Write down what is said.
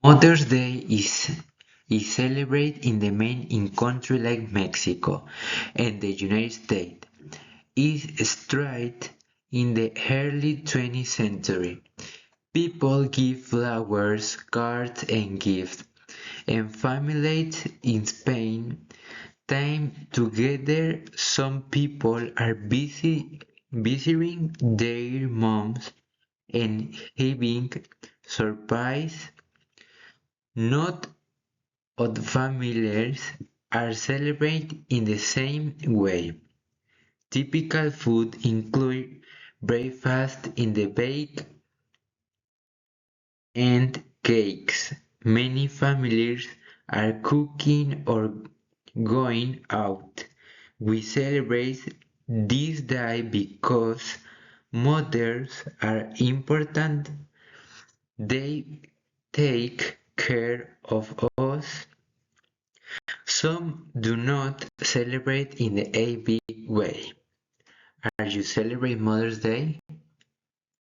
Mother's Day is celebrated in the main in countries like Mexico and the United States. It started in the early 20th century. People give flowers, cards and gifts, and families in Spain time together. Some people are busy visiting their moms and having surprise. Not all families are celebrated in the same way. Typical food include breakfast in the bake and cakes. Many families are cooking or going out. We celebrate this day because mothers are important. They take care of us. Some do not celebrate in the AB way. Are you celebrate Mother's Day?